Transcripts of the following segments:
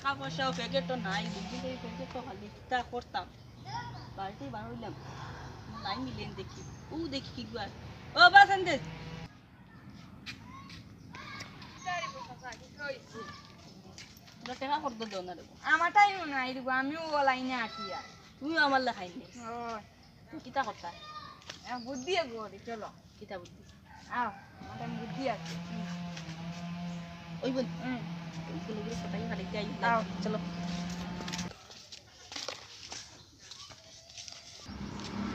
টাকা পয়সা প্যাকেট তো নাই বুঝলি প্যাকেট তো খালি তা করতাম বাড়িতে বার হইলাম নাই মিলেন দেখি ও দেখি কি গুয়ার ও বাসন দে টাকা করতে দাও না রে আমার টাইম নাই দিব আমিও লাইনে আছি আর তুমি আমার লেখাইনি কিতা করতা বুদ্ধি গরি চলো কিতা বুদ্ধি আও আমার বুদ্ধি আছে ওই বল ওইগুলো গুলো কোথায় হারিয়ে যাই চলো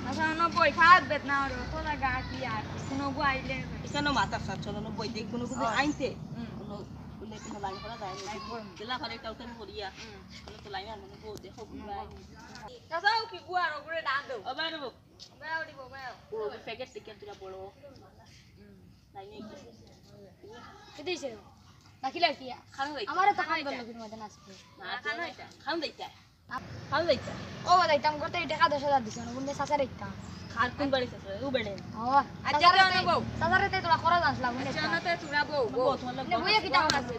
আচ্ছা নব্বই খাত বেত না আর কোথা গা কি আর কোনো গাইলে এখানে মাথা সার চলো নব্বই দেখ কোনো কিছু আইনতে কোনো বলে কোনো লাইন করা যায় না জেলা করে কাউকে করিয়া কোনো তো লাইন আনবো গো দেখো কাসাও কি গুয়ার উপরে ডান দাও আবার দেবো বাও দিব বাও ও প্যাকেট থেকে তুই বড় লাইনে কেদিছে নাকিলা কি খানো দেই আমারে তো খান বললো কিন্তু মজা আসবে না খানো এটা খানো দেইতা খানো দেইতা ও দাইতাম করতে টাকা 10,000 দিছ না বুঝলে সাসা রেখতা খার কোন বাড়ি আছে ও বেড়ে ও আচ্ছা রে বউ সাসারে তে তোরা খরচ আসলা বুঝলে জানাতে তুরা বউ বউ তোমার নে বইয়া কিটা আছে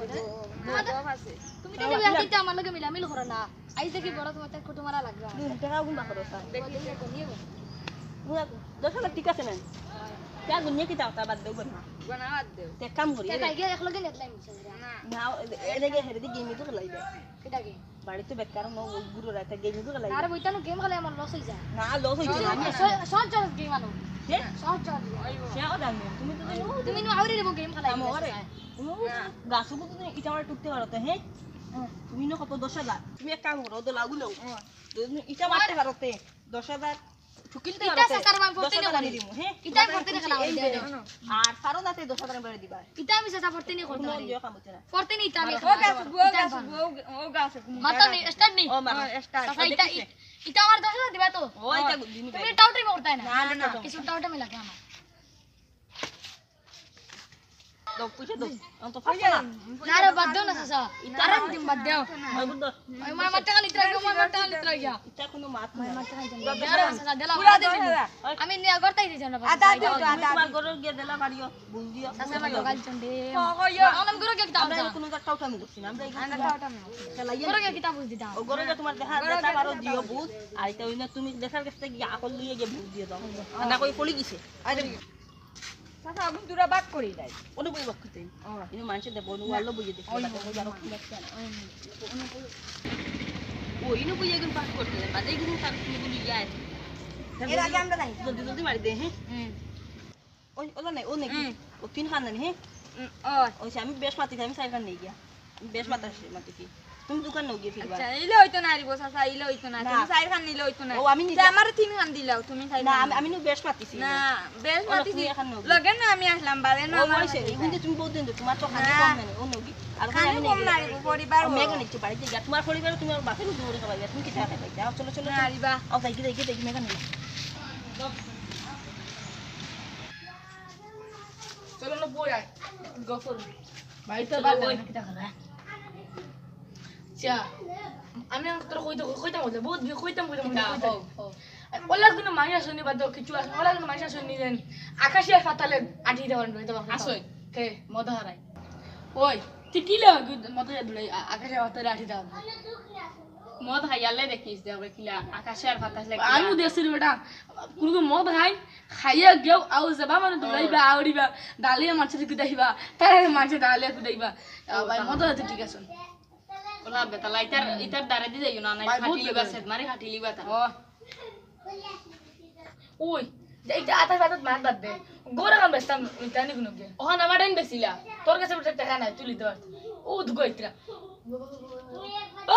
আছে তুমি তো বিয়া কিটা আমার লগে মিলামিল করো না আই দেখি বড় তোমার কুটু মারা লাগবে টাকা গুণ করো স্যার দেখি নিয়ে দশলা ঠিক আছে না क्या गुन्ने की तावता बात दो बना বানাওয়াত দেও ते काम करी টাকা গিয়ে এক লগে নেতলাই মিছে না ना एरे के हेरे दी गेम तो लाई दे কিটা কি बाड़ी तो बेकार नो गुरु रहता गेम तो लाई আরে বইতানো গেম খেলে আমার লস হই যায় ना लॉस होई ना সহজ চল গেম আনো हे সহজ চল क्या हो दाम तुम तो তুমি নো আউরি রেবো গেম খেলাই मोरे गासु को तो इटा वाला टूटते करते हैं তুমি নো কত 10000 তুমি এক কাম করো তো লাগু লও তুমি ইটা মারতে পারতে 10000 ঠুকিলতে ইটা পারতে সাসার মান পড়তে নি করি দিমু হ্যাঁ ইটা করতে নি খেলা আর সারো নাতে 10000 বেড়ে দিবা ইটা আমি সাসা পড়তে নি করতে কোনো পারি দিও কাম হচ্ছে না পড়তে নি ইটা আমি ও গাছ ও গাছ মাতা নি স্টার্ট নি ও মার সাসা ইটা ইটা আমার 10,000 দিবা তো ও এটা দিনি তুমি টাউটে করতে না না না কিছু টাউটে মিলা কেন দাও পুছে দাও তো ফাটা না না রে বাদ দাও না সাসা আরে দিম বাদ দাও ওই বুদ্ধ ওই মার মারতে খালি ইতরা গো মার মারতে খালি ইতরা গিয়া এটা কোনো মাত মার না মারতে খালি জানি আরে সাসা দেলা পুরা বাদ দাও দিছি আমি নিয়া করতেই দিছি না আদা দিও তুমি তোমার গরু গিয়ে দেলা পারিও বুঝ দিও সাসা লাগা গাল চন্ডে কইও অনম গরো কে কিতাব আমরা কোনো একটা উঠাম করছি না আমরা আন্দা টাটা না খেলাইয়া গরো কে কিতাব বুঝ দিতা ও গরু তোমার দেখা পারো দিও বুঝ আর এটা ওইনা তুমি দেখার কাছে গিয়ে আকল লইয়ে গিয়ে বুঝ দিয়ে দাও না কই পড়ি গেছে আরে সাসা আগুন তুরা বাক করি দাই ওনে বই বকতে ইনো মানুষে দেব নো আলো বুঝে দেখো তাকে কই জানো কি লাগছে না ও ইনো বুঝে একদম পাস করতে দেন বাদে কিন্তু তার তুমি বলি যায় এর আগে আমরা নাই জলদি জলদি মারি দে হ্যাঁ ওই ওলা নাই ও নাকি ও তিন খান নাই হ্যাঁ ও ওই আমি বেশ মাতি আমি সাইড খান নেই গিয়া আমি বেশ মাতি কি তুমি দোকান নাও গিয়ে ফিরবা আচ্ছা ইলে হইতো না রিবো সাসা ইলে হইতো না তুমি সাইর খান নিলে হইতো না ও আমি তে আমার তিন খান দিলাও তুমি সাইর না আমি নো বেশ মাতিছি না বেশ মাতি তুমি এখন নাও লগে না আমি আসলাম বারে না ও আমার বলছে কিন্তু তুমি বহুত দিন তোমার তো খানি কম নাই ও নবি আর খানি আমি কম না রিবো পরিবার আমি এখানে একটু বাড়িতে গিয়া তোমার পরিবার তুমি আর বাপের দৌড়ে খাওয়াই তুমি কি টাকা খাইতে যাও চলো চলো না রিবা আও তাই কি দেখি মেকানে চলো না বই আয় গফর বাইতে বাদ না কিতা খালা চা আমি তোর কইতাম বলে বহুত কইতাম ওলা কোনো মাইয়া শুনি বাদ কিছু আছে ওলা কোনো মাইয়া শুনি দেন আকাশে ফাতালে আঠি দেওয়ান রইতে বাবা আসই কে মদ হারাই ওই তুই কি লাগে মদ দুলাই আকাশে ফাতালে আঠি দেওয়ান মদ খাইয়ালে দেখিস দেবে কিলা আকাশে আর ফাতালে আমি দেশের বেটা কোনো মদ খাইয়া গেও আউ যাবা মানে দৌড়াইবা আউড়িবা ডালিয়া মাছের কুদাইবা তারে মাছে ডালিয়া কুদাইবা ভাই মদ আছে ঠিক আছে ওলা বেতালা ইতার দাঁড়ে দি যাইও না নাই খাটি লিবা সেট মারি খাটি লিবা তা ওই এইটা আতা ফাতাত মার বাদ দে গোরা কাম বেস্তাম ইতানি গুনো গে ওহা নামাডেন বেসিলা তোর কাছে বেটা টাকা নাই তুই লিতে পারত ও দুগো ইতরা ও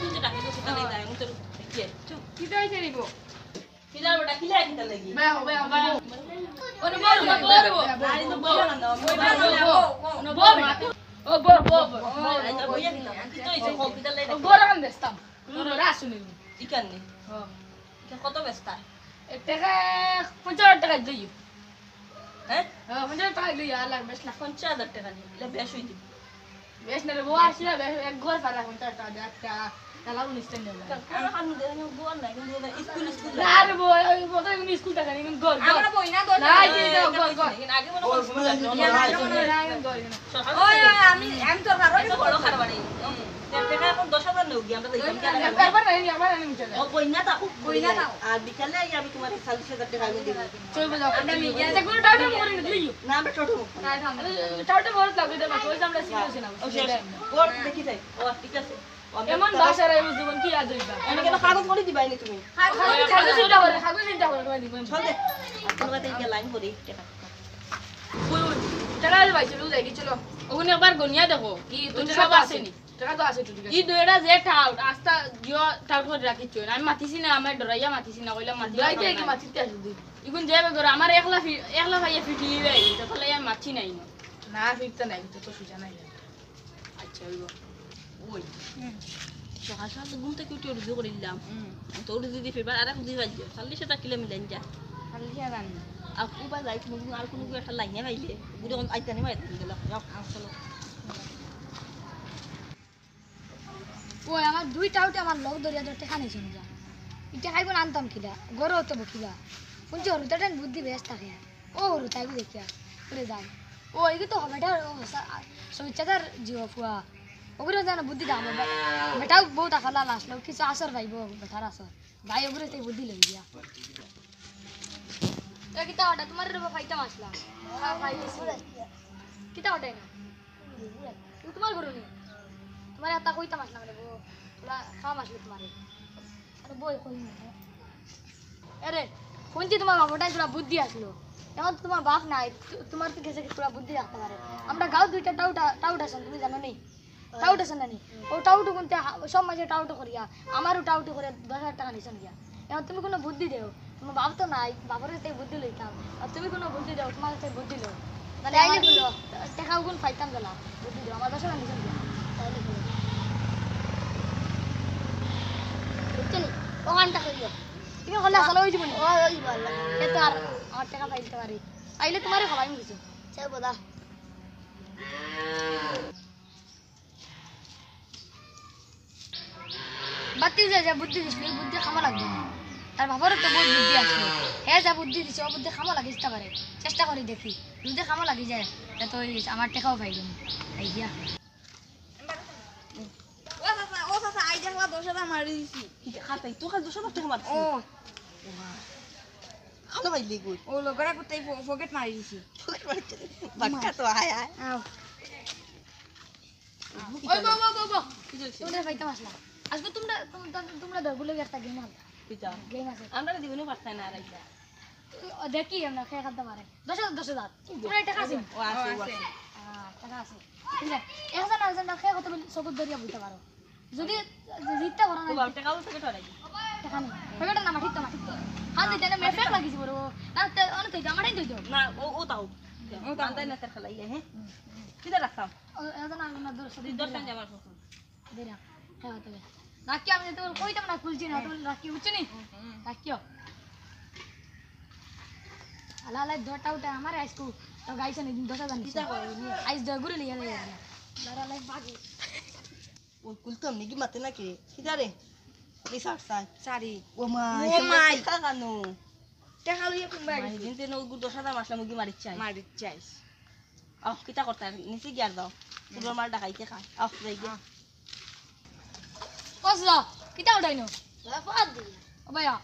তুমি ডাকে তো সেটা নাই দাই তোর কি কি দইছে রিবো কিলার বেটা কিলা কিতা লাগি বাই বাই ওরে বল আরে তো বলো না ও বল ও বল আইতা বইয়া কিতা কি তো ইসে কল কিতা লাগি গোরা কাম বেস্তাম তোর রাসুনি ইকান্নি কত ব্যস্তা টাকা 50 টাকা দিই হ্যাঁ 50 টাকা দিই আর লাগ বেশ না 50,000 টাকা নিয়ে এলা বেশ হইতি বেশ না রে বউ আসিয়া এক ঘর ফালা 50 টাকা দে একটা তালা 19 টাকা দেব কারণ আমি দেন গোল নাই কিন্তু স্কুল না রে বউ ওই বড় স্কুল টাকা নিন ঘর আমরা বই না দই না দিই দাও ঘর ঘর কিন্তু আগে মনে করো স্কুল আছে ইয়া না মনে হয় আমি ধরি না সকাল ওই আমি তো কারো এত বড় খারবাড়ি টাকা এখন 10,000 নেও কি আমরা দেখলাম কি একবার আমি মুছে ও বইনা থাকো বইনা থাকো। আর বিকালে আমি তোমার 40,000 টাকা আমি দিব চলবে যাও আমরা মিডিয়া আচ্ছা কোনো টাউটে মরে না দিও না আমরা টোটো টাউটে মরে লাগবে দেবা কই আমরা সিরিয়াস না ও শেষ ওর দেখি যাই ও ঠিক আছে এমন ভাষার এই জীবন কি আজ হইবা এনে কেন কাগজ করে দিবাই নি তুমি খাগো চিন্তা করে তোমার দিব চল দে তোমার কাছে গিয়ে লাইন করি টাকা ওই ওই টাকা ভাই চলো যাই কি চলো ওখানে একবার গনিয়া দেখো কি তুমি সব আসেনি টাকা তো আছে ঠিক আছে ই দুইটা যে টাউট আস্তা জিও টাউট করে রাখিছো আমি মাতিছি না আমার ডরাইয়া মাতিছি না কইলাম মাতি যাইতে কি মাতিতে আসু দি ইগুন যাবে ধর আমার একলা ভাইয়া ফিটি যাই তো তাহলে আমি মাছি নাই না ফিরতে নাই তো সুজা নাই আচ্ছা হইব ওই সকাল সকাল ঘুম থেকে উঠে রুজু করে দিলাম তো রুজু দিয়ে ফিরবার আর এক রুজু বাজছে 40 টাকা কিলো মিলেন যা খালি জানি আর উবা যাই তুমি আর কোনো একটা লাইনে পাইলে গুড়ে আইতা নেই মাইতে গেল চলো ওই আমার দুই টাউটে আমার লোক দরিয়া ধরতে খানিছে না এটা খাইব না আনতাম কিনা গরো হতো বকিবা শুনছি হরুতাটা বুদ্ধি বেশ থাকে ও হরু তাইবো দেখিয়া করে যাই ও এগুলো তো বেটা সমিচাকার জিও ফুয়া ওগুলো জানো বুদ্ধি দাম বেটাও বহুত আখালা আসলো কিছু আসর ভাইব বেটার আসর ভাই ওগুলো তাই বুদ্ধি লই দিয়া কিতা ওটা তোমার ফাইতাম আসলাম কিতা ওটাই না তোমার ঘর নি তোমার এটা কইতাম আসলাম রে বউ তোলা খাম আসলে তোমারে আরে বই কই না আরে শুনছি তোমার বাবাটাই তোরা বুদ্ধি আসলো এখন তো তোমার বাপ নাই তোমার তো গেছে তোরা বুদ্ধি রাখতে পারে আমরা গাঁও দুইটা টাউট আছেন তুমি জানো নেই টাউট আছেন না নি ও টাউটু কোনতে সব মাঝে টাউটু করিয়া আমারও টাউটু করে 10,000 টাকা নিছেন গিয়া এখন তুমি কোনো বুদ্ধি দেও তোমার বাপ তো নাই বাবার কাছে বুদ্ধি লইতাম আর তুমি কোনো বুদ্ধি দেও তোমার কাছে বুদ্ধি লো মানে আইলে বলো টাকা গুণ পাইতাম গেলাম বুদ্ধি দেও আমার 10,000 নিছেন গিয়া তাইলে বলো বুঝছেন ওখানটা করিও তুমি হলে আসলে ওই জীবন ওই ভালো এত আর আমার টাকা পাইতে পারি আইলে তোমারে খাওয়াই কিছু চাই বোদা বাতি যা বুদ্ধি দিছিল বুদ্ধি খামা লাগবে তার বাবারও তো বহুত বুদ্ধি আসলো হ্যাঁ যা বুদ্ধি দিছে ও বুদ্ধি খামা লাগি যেতে পারে চেষ্টা করি দেখি যদি খামা লাগি যায় তো আমার টাকাও পাইলাম এই দিয়া ও চাচা আই দেখলা 10,000 মারি দিছি খাতাই তো খাল 200 টাকা মারছি ও খালো পাইলি কই ও লোকরা কোথায় পকেট মারি দিছি বাক্কা তো আয় আয় ওই বাবা তোমরা পাইতাম আসলাম আজকে তোমরা তোমরা দরগুলো একটা গেম আনলা পিতা গেম আছে আমরা দিবনি পারতাই না রাইয়া দেখি আমরা খেয়ে খাতে পারে 10,000 তোমরা টাকা আছে ও আছে ও আছে টাকা আছে ঠিক আছে একজন আরেকজন খেয়ে কত চকুর দরিয়া বুঝতে পারো যদি জিততে পারো ও না বাপ টাকা থেকে ঠরাই টাকা নেই পেমেন্ট না মাঠিত হাত দিতে না মেফেক লাগিছি বড় না অনেক তো আমারই তো না ও তাও ও বান্দাই না তার খালাই হ্যাঁ কিটা রাখতাম একজন আরেকজন দর্শক দর্শন যাবার পছন্দ দেনা হ্যাঁ তবে রাখি আমি তো কইতাম না খুলছি না তুমি রাখি বুঝছনি রাখিও আলা আলা দটা উঠা আমার আইসকু তো গাইছে না 10,000 কিটা কই আইস দগুরে লিয়া লিয়া দাঁড়া লাই বাকি ও কুলতাম নাকি মাতে নাকি কিটা রে রিসার্চ সাই সারি ও মা ও মাই। কাকানো টাকা লইয়া কুম্বা মাই দিনতে নো গুড 10,000 মাসলা মুগি মারি চাই মারি চাইস আহ কিটা করতে নিচে গিয়ার দাও পুরো মাল ডাকাইতে খায় আহ যাই গিয়া কসলা কিটা উঠাইনো বাদ দি ও ভাইয়া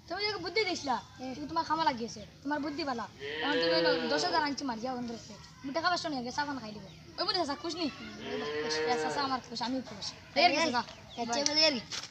তুমি যে বুদ্ধি দিছিলা তুমি তোমার খামা লাগিয়েছে তোমার বুদ্ধি বালা এখন তুমি 10,000 আনছি মারিয়া বন্ধ রেখে তুমি টাকা বাসন নিয়ে সাবান খাই দিবে ওই বুদ্ধি চাচা খুশ নি চাচা আমার খুশ আমি খুশ দেরি চাচা